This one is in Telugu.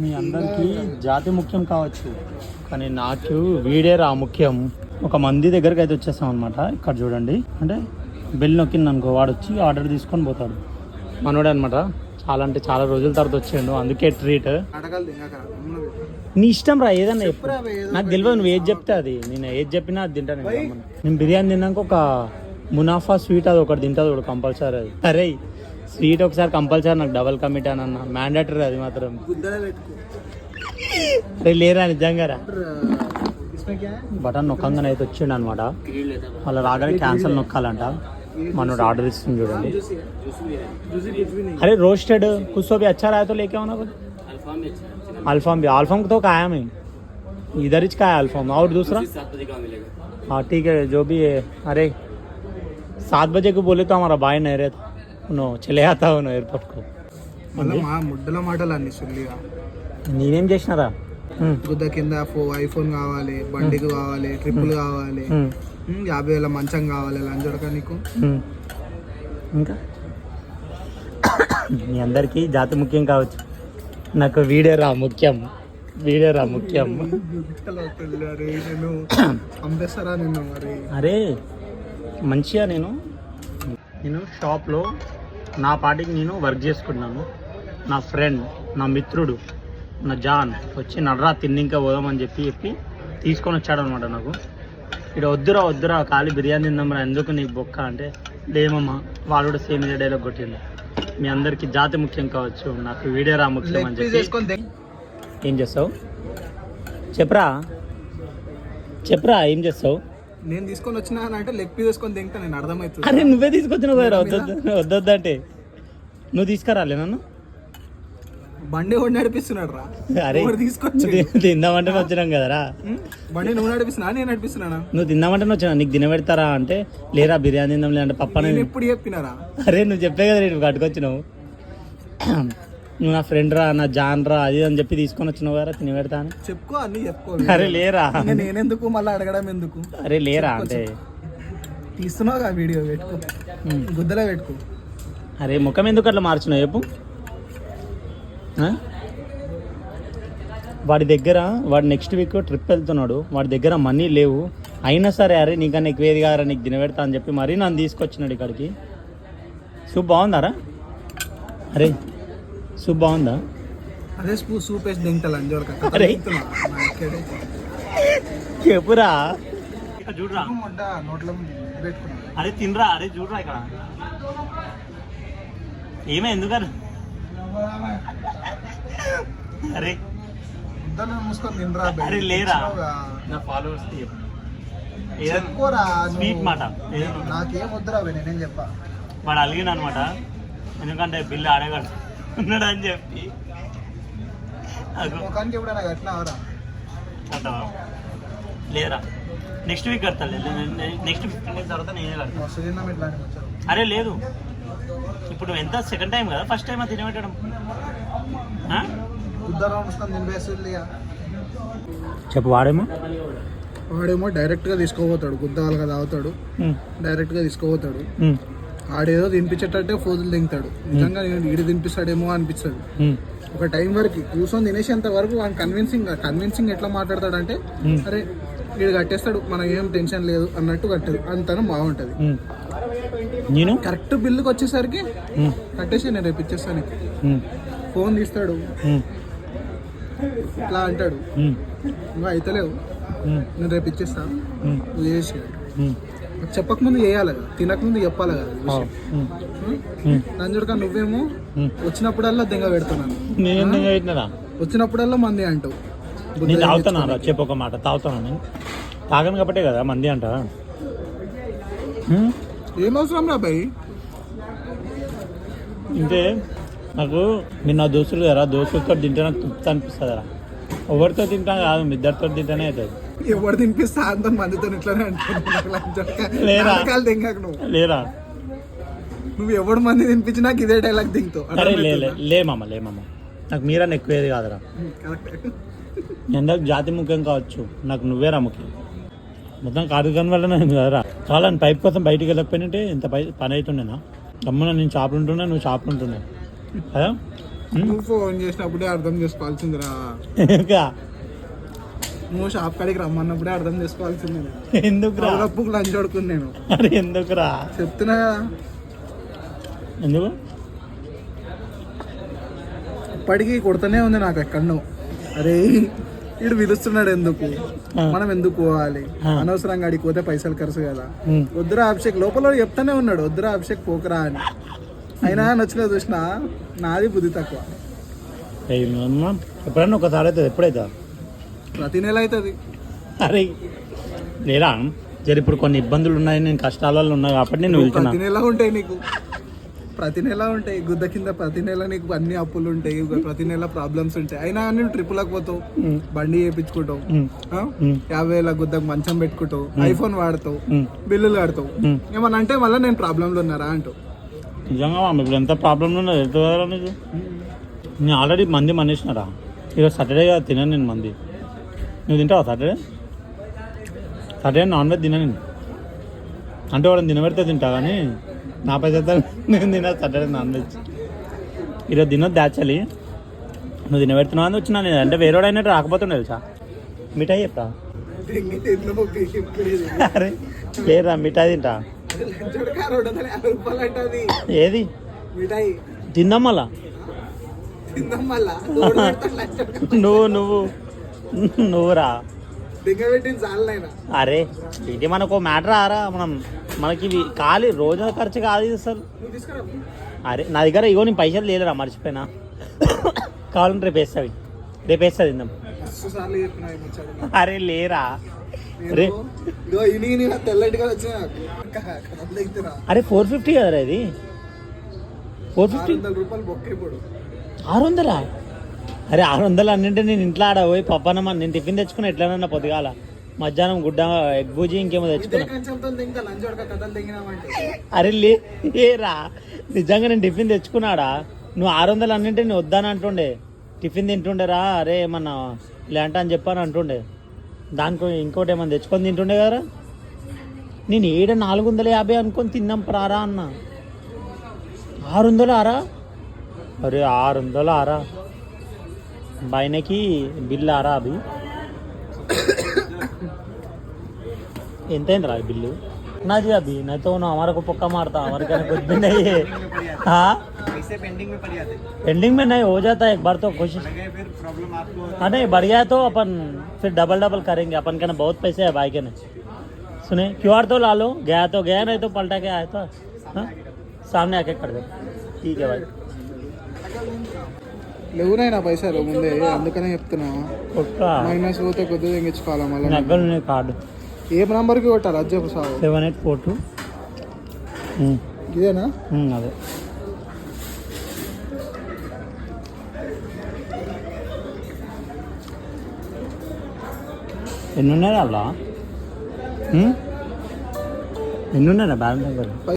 మీ అందరికీ జాతి ముఖ్యం కావచ్చు, కానీ నాకు వీడేరా ముఖ్యం. ఒక మంది దగ్గరికి అయితే వచ్చేస్తాం అనమాట. ఇక్కడ చూడండి, అంటే బెల్ నొక్కింది అనుకో, వాడు వచ్చి ఆర్డర్ తీసుకొని పోతాడు. మనోడే అనమాట. చాలా అంటే చాలా రోజుల తర్వాత వచ్చాడు, అందుకే ట్రీట్. నీ ఇష్టం రా, ఏదన్నా చెప్పు. నాకు తెలియదు, నువ్వు ఏది చెప్తే అది. నేను ఏది చెప్పినా అది తింటాను. నేను బిర్యానీ తిన్నాక ఒక మునాఫా స్వీట్ అది ఒకటి తింటుంది కూడా కంపల్సరీ. అది అరే స్వీట్ ఒకసారి కంపల్సరీ నాకు డబల్ కమిట్ అని అన్న, మ్యాండేటరీ అది మాత్రం. అరే లేరా నిజంగా రా. బటన్ నొక్కంగానే అయితే వచ్చిండు అనమాట. వాళ్ళ రాగానే క్యాన్సల్ నొక్కాలంట. మనోడు ఆర్డర్ ఇస్తుంది చూడండి. अरे रोस्टेड कुछ तो भी अच्छा रहा है तो लेके आओ ना कुछ. अल्फाम भी, अल्फाम तो खाया मैं इधर ही खाया अल्फाम. और दूसरा हाँ ठीक है जो भी है. अरे 7 बजे को बोले तो हमारा भाई नहीं रहता, उन्हों चले आता उन्हों एयरपोर्ट को. ముడ్డల మాటలు అన్ని సుల్లిగా. నేనేం చేసినారా? గుద్ద కింద ఐఫోన్ కావాలి, బండికి కావాలి, ట్రిప్పులు కావాలి, 50,000 మంచం కావాలి. లంచడక నీకు ఇంకా మీ అందరికీ జాతి ముఖ్యం కావచ్చు, నాకు వీడేరా ముఖ్యం. వీడేరా ముఖ్యం. నేను పంపిస్తారా నిన్ను మరి? అరే మంచిగా నేను షాప్లో నా పాటికి నేను వర్క్ చేసుకుంటున్నాను. నా ఫ్రెండ్, నా మిత్రుడు, నా జాన్ వచ్చి నడరా తిని ఇంకా పోదామని చెప్పి తీసుకొని వచ్చాడు అనమాట. నాకు ఇక్కడ వద్దురా ఖాళీ బిర్యానీ తిందాంరా, ఎందుకు నీకు బొక్క అంటే, లేమమ్మా వాడు కూడా సేమ్ ఇదే డైలాగ్ కొట్టింది. మీ అందరికీ జాతి ముఖ్యం కావచ్చు, నాకు వీడేరా ముఖ్యం అని చెప్పి. ఏం చేస్తావు చెప్పరా ఏం చేస్తావు? నేను తీసుకొని వచ్చినా అంటే లెగ్ పీస్ తీసుకొని తింటా, నేను అర్థమవుతుంది. అరే నువ్వే తీసుకొచ్చినావు కదా, వద్దంటే నువ్వు తీసుకురాలే నన్ను. బండి కూడా నడిపిస్తున్నాడు రా. అరే తీసుకొచ్చి తిందామంటే వచ్చినాం కదరా. బండి నువ్వు నడిపిస్తున్నా, నేను నడిపిస్తున్నానా? నువ్వు తిందామంటే వచ్చినా, నీకు తినబెడతారా అంటే లేరా బిర్యానీ తిందాం లేదంటే పప్ప. నేను ఎప్పుడు చెప్పినారా? అరే నువ్వు చెప్పే కదా నువ్వు కట్టుకొచ్చినావు. నువ్వు నా ఫ్రెండ్ రా, నా జాన్ రా, అది అని చెప్పి తీసుకొని వచ్చినావు కదా తినబెడతా అని. చెప్పుకో అన్ని చెప్పుకో. అరే లేరా, నేనెందుకు మళ్ళీ అడగడం ఎందుకు? అరే లేరా అంటే తీస్తున్నావు వీడియో పెట్టుకో, గుద్దలో పెట్టుకో. అరే ముఖం ఎందుకు అట్లా మార్చినావు చెప్పు. వాడి నెక్స్ట్ వీక్ ట్రిప్ వెళ్తున్నాడు, వాడి దగ్గర మనీ లేవు. అయినా సరే అరే నీకన్నా ఎక్కువేది కారా, నీకు తినబెడతా అని చెప్పి మరీ నన్ను తీసుకొచ్చినాడు ఇక్కడికి. సూప్ బాగుందారా? అరే సూప్ బాగుందా? అదే సూప్ వేసి దింటాలి. అరే చెప్పురా. చూడరా నోట్లో పెట్టుకున్నా. అరే తినరా. అరే చూడరా ఇక్కడ ఏమే ఎందుకని. అరే మూసుకొని తినరా. అరే లేరా, నా ఫాలోవర్స్ స్వీట్ మాట నాకేం వద్దురా, నేనేం చెప్పా. వాడు అలిగిన అనమాట, ఎందుకంటే బిల్లు ఆడగడు ఉన్నాడు అని చెప్పి. ముఖానికి ఎప్పుడైనా కట్టినా లేరా నెక్స్ట్ వీక్ కడతాను. నెక్స్ట్ 15 days తర్వాత నేనే కడతాను. అరే లేదు, ఇప్పుడు ఎంత సెకండ్ టైం కదా, ఫస్ట్ టైం అది తినబెట్టడం. చెప్పు. వాడేమో డైరెక్ట్గా తీసుకోపోతాడు, గుద్దవాళ్ళగా తాగుతాడు, డైరెక్ట్గా తీసుకోపోతాడు. ఆడేదో తినిపించేటట్టే ఫోజులు తింటాడు. నిజంగా ఈడు తినిపిస్తాడేమో అనిపిస్తుంది. ఒక టైం వరకు కూర్చొని తినేసేంత వరకు వాడు కన్విన్సింగ్ ఎట్లా మాట్లాడతాడంటే, అరే వీడు కట్టేస్తాడు, మనకి ఏం టెన్షన్ లేదు అన్నట్టు కట్టదు. అంతనం బాగుంటుంది. నేను కరెక్ట్ బిల్లుకి వచ్చేసరికి కట్టేసి నేను రేపు ఇచ్చేస్తాను. ఫోన్ తీస్తాడు, ఇట్లా అంటాడు, ఇంకా అయితలేవు నేను రేపు ఇచ్చేస్తా, నువ్వు చేసి. చెప్పకముందు చేయాలి కదా, తినకముందు చెప్పాలి కదా విషయం. నంజుడుగా నువ్వేమో వచ్చినప్పుడల్లా దెంగ పెడుతున్నాను, వచ్చినప్పుడల్లా మంది అంటావు. నేను తాగుతాను చెప్పు ఒక మాట, తాగుతాను నేను. తాగను కాబట్టే కదా మంది అంట. ఏం అవసరం రా భయ్. అంటే నాకు మీరు నా దోస్తులు కదా, దోస్తులతో తింటే నాకు తృప్తి అనిపిస్తుంది రా. ఎవరితో తింటా కాదు, మీ ఇద్దరితో తింటేనే అవుతుంది. ఎవరు తినిపిస్తా అంత మందితో ఇట్లానే లేరా లేరా నువ్వు ఎవడు మంది తినిపించి నాకు ఇదే డైలాగ్ దింగుతావు. అరే లేమమ్మ నాకు మీరన్నా ఎక్కువేది కాదురా. ఎందుకు జాతి ముఖ్యం కావచ్చు, నాకు నువ్వేరా ముఖ్యం. మొత్తం కార్యక్రమం వల్ల నేను కదరా. చాలా పైప్ కోసం బయటికి వెళ్ళకపోయినట్టే ఇంత పని అవుతుండేనా. గమ్మున నేను షాపులు ఉంటున్నా, నువ్వు షాపులు ఉంటున్నావు కదా. నువ్వు ఫోన్ చేసినప్పుడే అర్థం చేసుకోవాల్సిందిరా. ఇంకా నువ్వు షాప్ కాడికి రమ్మన్నప్పుడే అర్థం చేసుకోవాల్సింది. ఎందుకురా అప్పుకు లంచ్ అడుకుని నేను అరే ఎందుకురా చెప్తున్నా కదా. ఎందుకు ఇప్పటికీ కొడుతూనే ఉంది నాకు ఎక్కడో. అరే వీడు పిలుస్తున్నాడు ఎందుకు, మనం ఎందుకు పోవాలి, అనవసరంగా అడిగి పోతే పైసలు ఖర్చు కదా. వద్దురా అభిషేక్ లోపల చెప్తానే ఉన్నాడు, వద్దురా అభిషేక్ పోకరా అని. అయినా నచ్చిన చూసిన నాది బుద్ధి తక్కువ. ఎప్పుడన్నా ఒకసారి అవుతుంది, ఎప్పుడైతే ప్రతి నెల అవుతుంది. అరే లేదా జర ఇప్పుడు కొన్ని ఇబ్బందులు ఉన్నాయి, నేను కష్టాలలో ఉన్నా కాబట్టి నేను వెళ్తున్నా. ప్రతి నెల ఉంటాయి నీకు, ప్రతి నెల ఉంటాయి గుద్ద కింద. ప్రతి నెల నీకు అన్ని అప్పులు ఉంటాయి, ప్రతి నెల ప్రాబ్లమ్స్ ఉంటాయి. అయినా నువ్వు ట్రిప్పులకు పోతావు, బండి చేయించుకుంటావు, 50,000 గుద్దకు మంచం పెట్టుకుంటావు, ఐఫోన్ వాడతావు, బిల్లులు కడతావు. ఏమన్నా అంటే మళ్ళీ నేను ప్రాబ్లంలో ఉన్నారా అంటావు. నిజంగా ఇప్పుడు ఎంత ప్రాబ్లంలో ఉన్నది ఎదుగుదల నీకు. నేను ఆల్రెడీ మంది మనిషినారా, ఈరోజు సాటర్డే కదా తినను నేను మంది. నువ్వు తింటావా సాటర్డే? సాటర్డే నాన్ వెజ్ తిన నేను, అంటే వాడిని తినబెడితే తింటా కానీ నా పైసలు నేను తినా సాటర్డే నాన్ వెజ్. ఈరోజు తినొద్దు యాక్చువల్లీ, నువ్వు తినబెడుతున్నావు అని వచ్చినా నేను. అంటే వేరేవాడు అయినట్టు రాకపోతుండే తెలుసా. మిఠాయి చెప్తా అరే లేరా మిఠాయి తింటా. ఏది తిందాం మళ్ళా నువ్వురా. అరే ఇది మనకు మ్యాటర్ ఆరా, మనకి ఇవి ఖాళీ రోజు ఖర్చు కాదు ఇది అసలు. అరే నా దగ్గర ఇగో నేను పైసలు లేదురా, మర్చిపోయినా. కావాలంటే రేపు వేస్తావి, రేపు వేస్తా తిందాం. అరే లేరా రే. అరే 450 కదరా ఇది, 450 600. అరే 600 అన్నింటే నేను ఇంట్లో ఆడ పోయి పప్పనమ్మ నేను టిఫిన్ తెచ్చుకున్నా ఎట్లనన్నా పొద్దుగాల, మధ్యాహ్నం గుడ్డ ఎగ్ బూజీ ఇంకేమో తెచ్చుకున్నా. అరే లేరా నిజంగా నేను టిఫిన్ తెచ్చుకున్నాడా. నువ్వు 600 అన్నింటే నేను వద్దాని అంటుండే, టిఫిన్ తింటుండేరా. అరే ఏమన్నా లేంట అని చెప్పాను అంటుండే, దానికి ఇంకోటి ఏమన్నా తెచ్చుకొని తింటుండే కదరా. నేను 450 అనుకొని తిన్నాం ప్రారా అన్న. 600 ఆరా. అరే 600 ఆరా బాయినకి బిల్లు ఆరా. అవి ఎంతైందిరా బిల్లు नाजी अभी नहीं तो ना हमारे को पक्का मारता, हमारे कहने कुछ भी नहीं है. हाँ पेंडिंग में नहीं हो जाता एक बार तो कोशिश. हाँ नहीं बढ़िया तो अपन फिर डबल करेंगे. अपन कहना बहुत पैसे है भाई के ने. सुने QR तो ला लो, गया तो गया, नहीं तो पलटा के आया था. हाँ सामने आके कर दे. ठीक है भाई. లేవునైనా పైసలు ముందే, అందుకనే చెప్తున్నా. మైనస్ పోతే కొద్దిగా తెచ్చుకోవాలా మళ్ళీ. నగ్గలు కార్డు ఏ నంబర్కి కొట్టాలి అది చెప్పు సార్. 7842 ఇదేనా? అదే. ఎన్నున్నారా అలా, ఎన్నున్నారా బ్యాలెన్స్ దగ్గర?